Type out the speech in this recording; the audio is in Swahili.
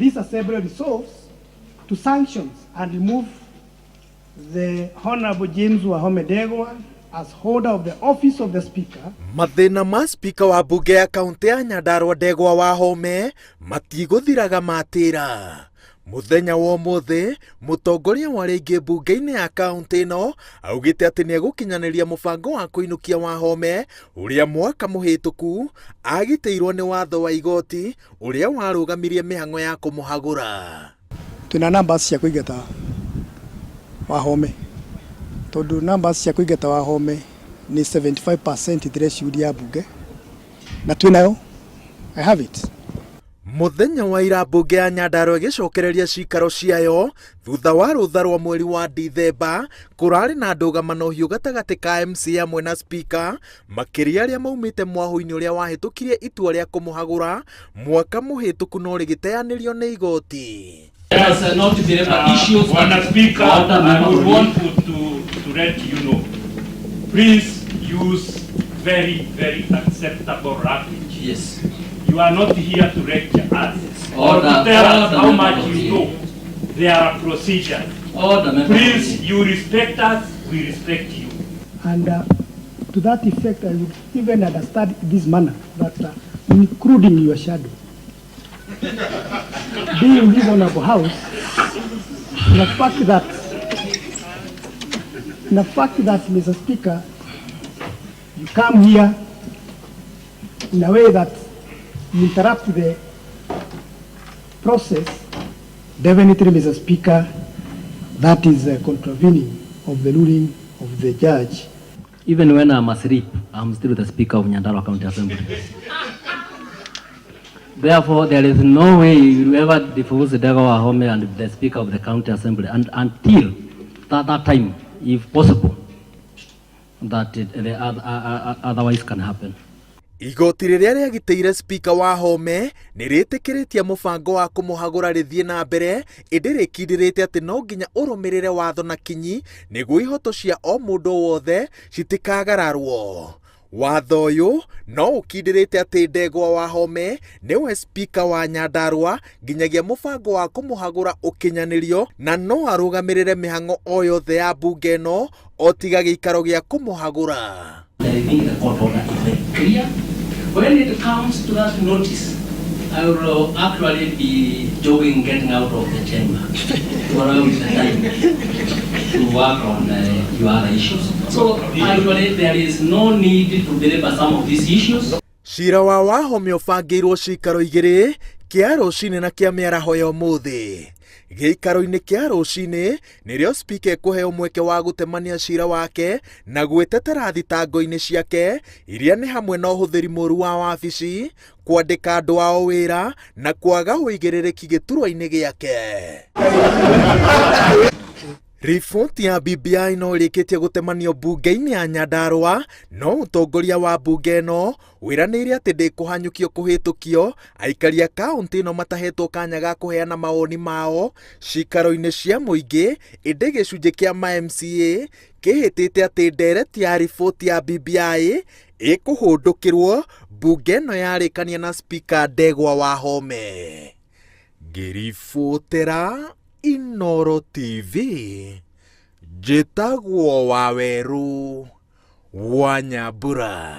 this assembly resolves to sanction and remove the Honorable James Wahome Ndegwa as holder of the office of the speaker. Mathina ma spika wa bunge ya kaunti ya Nyandarua Ndegwa Wahome matigũthiraga matĩra. Muthenya wa ũmũthĩ mũtongoria wa rĩngĩ bunge-inĩ ya kaunti ĩno augĩte atĩ nĩ egũkinyanĩria mũbango wa kũinũkia Wahome ũrĩa mwaka mũhĩtũku agitĩirwo nĩ watho wa igoti ũrĩa warũgamirie mĩhang'o ya kũmũhagũra. Tuna numbers cia kũingata Wahome, tondu numbers cia kũingata Wahome ni 75% threshold ya bunge na twinayo. I have it. Muthenya wa ira bunge ya Nyandarua ĩgĩcokereria cikaro ciayo thutha wa rũtha rwa mweri wa Dithemba kũrarĩ na ndũgamano hiũ gatagatĩ ka MCA amwe na spika makĩria arĩa maumĩte mwahũ-inĩ ũrĩa wahĩtũkirie itua rĩa kũmũhagũra mwaka mũhĩtũku no rĩgĩteanĩrio nĩ igoti. Bwana Speaker, I would want to let you know, please use very, very acceptable language. Yes. You are not here to lecture us or to tell us how much you know. There are procedures. Please, you respect us, we respect you. And to that effect, I would even understand this manner, that including your shadow, being in this honorable house, the fact that, Mr. Speaker, you come here in a way that you interrupt the process, definitely, Mr. Speaker, that is contravening of the ruling of the judge. Even when I'm asleep, I'm still the Speaker of Nyandarua County Assembly. Therefore, there is no way you will ever divorce Ndegwa Wahome and the Speaker of the County Assembly, and until that time, if possible, that otherwise can happen. Igoti rĩrĩa rĩagitĩire spika Wahome nĩ rĩtĩkĩrĩtie mũbango wa kũmũhagũra rĩthiĩ na mbere, ĩndĩ rĩkindĩrĩte atĩ no nginya ũrũmĩrĩre watho na kinyi nĩguo ihoto cia o mũndũ wothe citikagararwo. Watho ũyũ no ũkindĩrĩte atĩ Ndegwa Wahome nĩwe spika wa Nyandarua nginyagia mũbango wa kũmũhagũra ũkinyanĩrio, na no arũgamĩrĩre mĩhang'o o yothe ya bunge ĩno o tiga gĩikaro gĩa kũmũhagũra. I think the court order is very clear. When it comes to that notice, I will actually be jogging, getting out of the chamber to allow the time to work on your other issues. So actually there is no need to belabor some of these issues. Cira wa Wahome ũbangĩirwo cikaro igĩrĩ, kĩa rũcinĩ na kĩa mĩaraho ya ũmũthĩ. Gĩikaro-inĩ kĩa rũcinĩ nĩrĩo spika ekũheo mweke wa gũtemania cira wake na gwĩtetera thitango-inĩ ciake iria nĩ hamwe na ũhũthĩri mũũru wa wabici, kwandĩka andũ ao wĩra na kwaga ũigĩrĩrĩki gĩturwa-inĩ gĩake. Riboti ya BBI no ĩrĩkĩtie gũtemanio bunge-inĩ ya Nyandarua, no mũtongoria wa bunge ĩno wĩranĩire atĩ ndĩkũhanyũkio kũhĩtũkio aikari a kaunti ĩno matahetwo kanya ga kũheana mawoni mao cikaro-inĩ cia mũingĩ, ĩndĩ gĩcunjĩ kĩa MCA kĩhĩtĩte atĩ ndereti ya riboti ya BBI ĩkũhũndũkĩrwo bunge ĩno yarĩkania na spika Ndegwa Wahome. Ngĩribotera Inooro TV, njĩtagwo Waweru wa Nyambura.